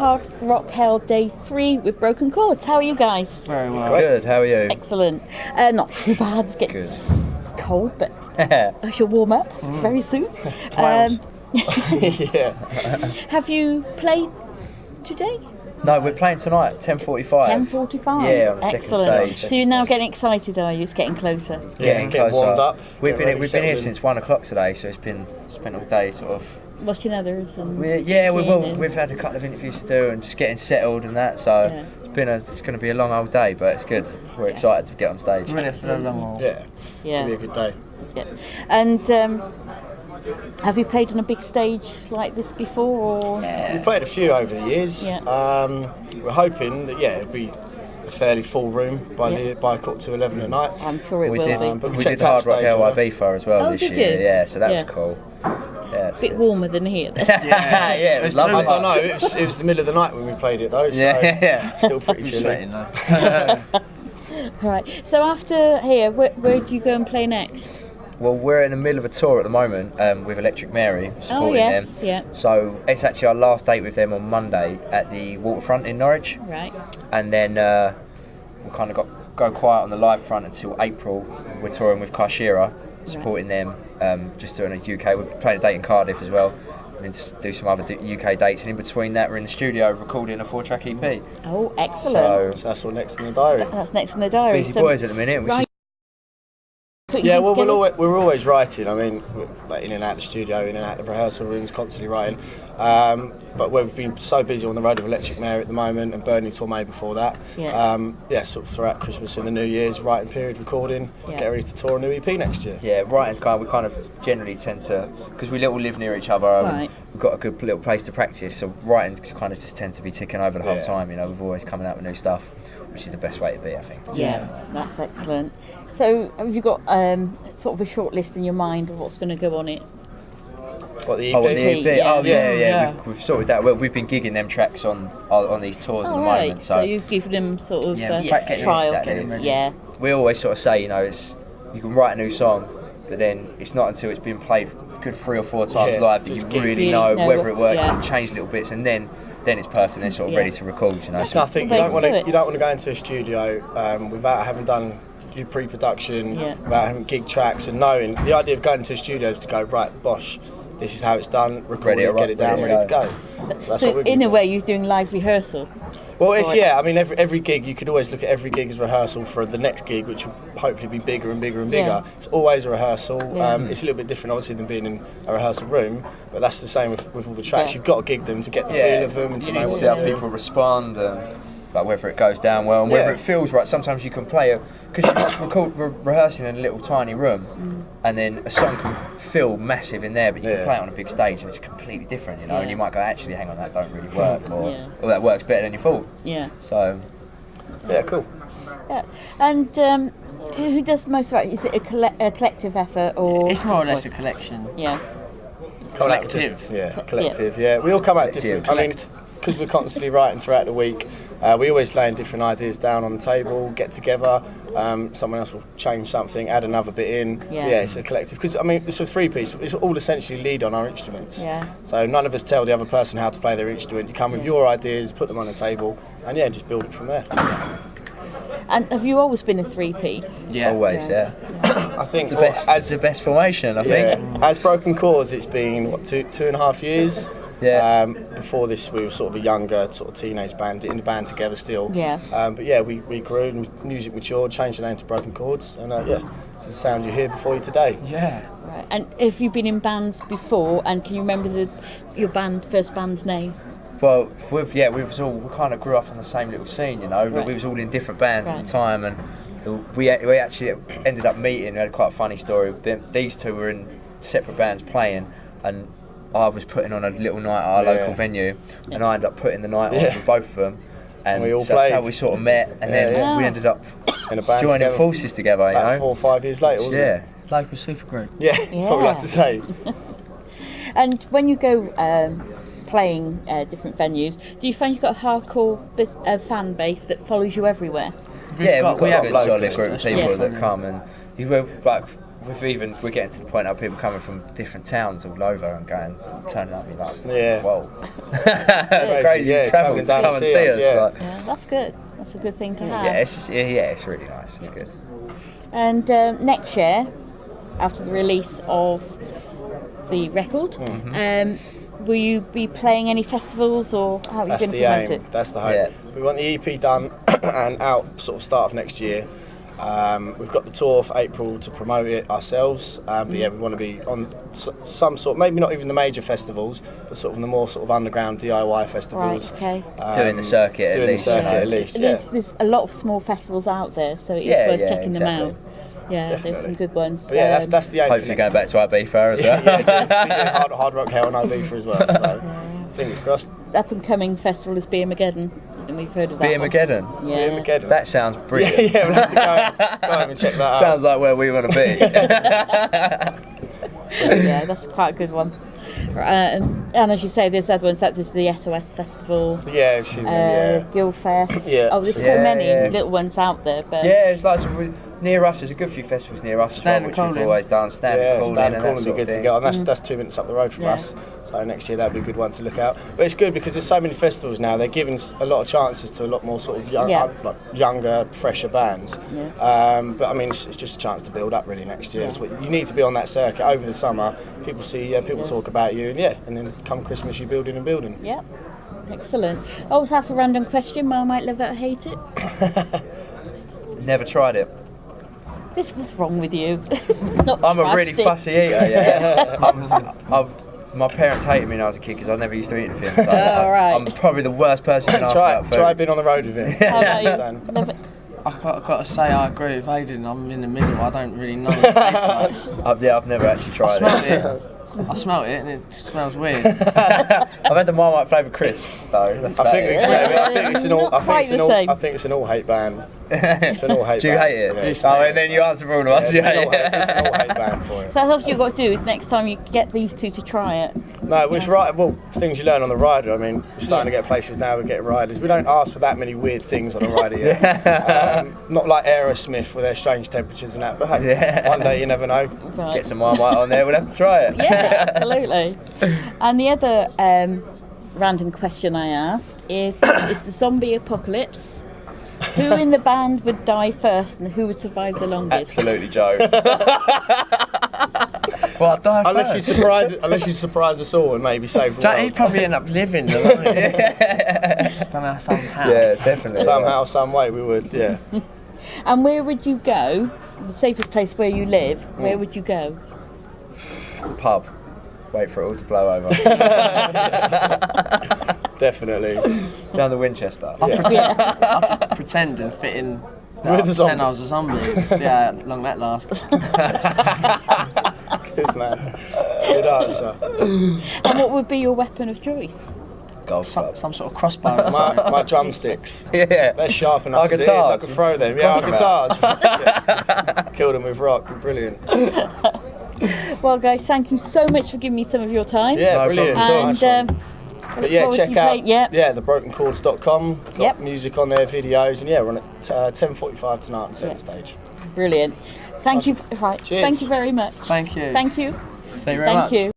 Hard Rock Hell Day 3 with Broken Chords. How are you guys? Very well. Good, how are you? Excellent. Not too bad. It's getting Good. cold, but I shall warm up very soon. Yeah. Have you played today? No, we're playing tonight at 10:45. 10:45. Yeah, on the second Excellent. stage. So you're now getting excited, are you? It's getting closer. Getting getting closer. warmed up. We've getting been ready, here settled in. since 1 o'clock today, so it's been spent all day sort of. Watching others and We've had a couple of interviews to do and just getting settled and that. So Yeah. it's going to be a long old day, but it's good. We're excited to get on stage. Ready for the long haul. Yeah. Yeah. It'll be a good day. Yeah. And have you played on a big stage like this before? Or? We've played a few over the years. Yeah. We're hoping that it'll be a fairly full room by 11 at night. I'm sure it We will did. be. But We checked did out Hard Rock stage, Hell haven't we? Ibiza as well Oh, this did year. you? Yeah, so that Yeah. was cool. Yeah, A bit warmer than here. yeah, it was lovely. I don't know. It was the middle of the night when we played it though. So Yeah. Still pretty chilly. Right. So after here, where do you go and play next? Well, we're in the middle of a tour at the moment with Electric Mary, supporting yes, them. yeah. So it's actually our last date with them on Monday at the Waterfront in Norwich, Right. and then we'll kind of go quiet on the live front until April. We're touring with Karshira, supporting them, just doing a UK. We're playing a date in Cardiff as well, and then just do some other UK dates. And in between that, we're in the studio recording a 4-track EP. Oh, excellent. So that's all next in the diary. That's next in the diary. Busy boys at the minute. Right. Yeah, well, we're always writing. I mean, we're like in and out the studio, in and out the rehearsal rooms, constantly writing. But we've been so busy on the road with Electric Mary at the moment, and Burning Torme before that. Yeah. Sort of throughout Christmas and the New Year's, writing period, recording, get ready to tour a new EP next year. Yeah, writing's we kind of generally tend to, because we all live near each other, Right. we've got a good little place to practice, so writing kind of just tends to be ticking over the whole Yeah. time, we're always coming out with new stuff, which is the best way to be, I think. Yeah, that's excellent. So have you got sort of a short list in your mind of what's going to go on it? What, the EP? Oh, the EP? Yeah. Oh, yeah. Yeah. We've sorted that. Well, we've been gigging them tracks on these tours at the right. moment. So you've given them sort of get trial. exactly. Yeah. We always sort of say, you can write a new song, but then it's not until it's been played a good 3 or 4 times live that you really know whether it works. You can change little bits, and then it's perfect. Then sort of ready to record. It's nothing. You don't want to go into a studio without having done your pre-production, without having gig tracks, and knowing the idea of going to a studio is to go right, bosh. This is how it's done. Record it, get it down, ready to go. So in a way, you're doing live rehearsal. Well, it's I mean, every gig you could always look at every gig as rehearsal for the next gig, which will hopefully be bigger and bigger and bigger. Yeah. It's always a rehearsal. It's a little bit different, obviously, than being in a rehearsal room, but that's the same with all the tracks. Yeah. You've got to gig them to get the feel of them and to you know need to what see how they're doing. people respond. Like whether it goes down well and whether it feels right. Sometimes you can play because you're rehearsing in a little tiny room, and then a song can feel massive in there, but you can play it on a big stage and it's completely different, and you might go, actually, hang on, that don't really work, or that works better than you thought. Yeah. So, Cool. Yeah. And who does the most of it? Is it a collective effort or? It's more or less a collection. Yeah. Collective. Collective. Yeah, we all come out Collective. different. I mean, because we're constantly writing throughout the week, we always laying different ideas down on the table, get together. Someone else will change something, add another bit in. Yeah. It's a collective. Because I mean, it's a 3-piece. It's all essentially lead on our instruments. Yeah. So none of us tell the other person how to play their instrument. You come with your ideas, put them on the table, and just build it from there. And have you always been a 3-piece? Yeah. always, I think the best formation, I think. As Broken Chords, it's been 2.5 years. Yeah. Before this, we were sort of a younger, sort of teenage band, in the band together still. Yeah. But we grew, and music matured, changed the name to Broken Chords, and it's the sound you hear before you today. Yeah. Right. And have you been in bands before? And can you remember your first band's name? Well, we kind of grew up on the same little scene, Right. We was all in different bands at the time, and we actually ended up meeting. We had quite a funny story. These two were in separate bands playing, and I was putting on a little night at our local venue, and I ended up putting the night on with both of them, and we all so that's played. how we sort of met, and then we ended up In a band joining together forces together, about 4 or 5 years later, wasn't it? Local supergroup. Yeah, that's what we like to say. And when you go playing different venues, do you find you've got a hardcore fan base that follows you everywhere? We have a loads solid of group of people that come, and we're getting to the point now people coming from different towns all over and turning up and be like, Yeah. whoa. Crazy, You travel to down come and see us. yeah. Like, Yeah, that's good. That's a good thing to have. yeah, it's just it's really nice. It's good. And next year, after the release of the record, will you be playing any festivals, or how are you That's going to the promote aim. it? That's the hope. Yeah. We want the EP done and out sort of start of next year. We've got the tour for April to promote it ourselves, but yeah, we want to be on some sort, maybe not even the major festivals, but sort of the more sort of underground DIY festivals. Right, okay. Doing the circuit Doing at least. the circuit at least, yeah. There's a lot of small festivals out there, so it's Yeah, worth yeah, checking them exactly. out. Yeah, there's Definitely. some good ones. But yeah, that's the aim. Hopefully going back to Ibiza as well. Yeah, we did hard rock hell and Ibiza as well. So fingers crossed. Up and coming festival is Beermageddon, and we've heard of that. Beermageddon. One. Yeah. Beermageddon. That sounds brilliant. Yeah, we'll have to go home and check that out. Sounds like where we want to be. Yeah, that's quite a good one. And as you say, there's other ones. There's the SOS Festival, Yeah, I've seen them, Guildfest. Yeah. Oh, there's so Yeah, many yeah. little ones out there. But Yeah, it's like near us. There's a good few festivals near us as well, Stand which and we've Calling. always done. Stand and Calling Stand and Call that would sort be of good to thing. get on. That's 2 minutes up the road from Yeah. us. So next year that'd be a good one to look out. But it's good because there's so many festivals now. They're giving a lot of chances to a lot more sort of younger, fresher bands. Yeah. But I mean, it's just a chance to build up really next year. You need to be on that circuit over the summer. People see you, people talk about you, and then come Christmas you're building and building. yeah, excellent. I always ask a random question. Mel might love it or hate it. Never tried it. What's wrong with you? Not I'm a tried really it. fussy eater. Yeah. My parents hated me when I was a kid because I never used to eat anything. So right. I'm probably the worst person you can ask about food. Try being on the road with him. How about you? Stan. Never- I've got to say I agree with Aidan. I'm in the middle. I don't really know what it tastes like. I've never actually I tried smelled it. it. I smelled it and it smells weird. I've had the Marmite flavoured crisps though. That's I about think it. Not quite it's an all hate band. It's an all hate Do you band. hate it? Yeah. Oh, and then you answer for all of us. It's Yeah, it's an all hate band for it. So that's what you've got to do is next time you get these two to try it. No, it's right. Well, things you learn on the rider. I mean, we're starting to get places now. We're getting riders. We don't ask for that many weird things on a rider yet. Not like Aerosmith with their strange temperatures and that. But hey, one day you never know. Right. Get some Marmite on there. We'll have to try it. Yeah, absolutely. And the other random question I ask is the zombie apocalypse. Who in the band would die first and who would survive the longest? Absolutely, Joe. Well, I'd die Unless first. you surprise us all and maybe save the He'd world. probably end up living, don't I? Don't know, somehow. Yeah, definitely. Somehow, some way, we would. Yeah. And where would you go? The safest place where you live, where would you go? The pub. Wait for it all to blow over. Definitely. Down the Winchester. Pretend and fit in. With the zombie. Pretend I was a zombie. See how long that lasts. Good man. Good answer. And what would be your weapon of choice? Golf club. Some sort of crossbow. or something. My drumsticks. Yeah. They're sharp enough Our as it is. guitars. I could throw them. Yeah, our Talking guitars. Yeah. Killed them with rock. Brilliant. Well, guys, thank you so much for giving me some of your time. Yeah, No brilliant. problem. And Nice one. I But look yeah, forward to check you out playing- Yep. thebrokencalls.com. Got Yep. music on there, videos, and yeah, we're on at 10:45 tonight on the second stage. Brilliant. Thank you. Right. Cheers. Thank you very much. Thank you. Thank you. Thank you very Thank much. you.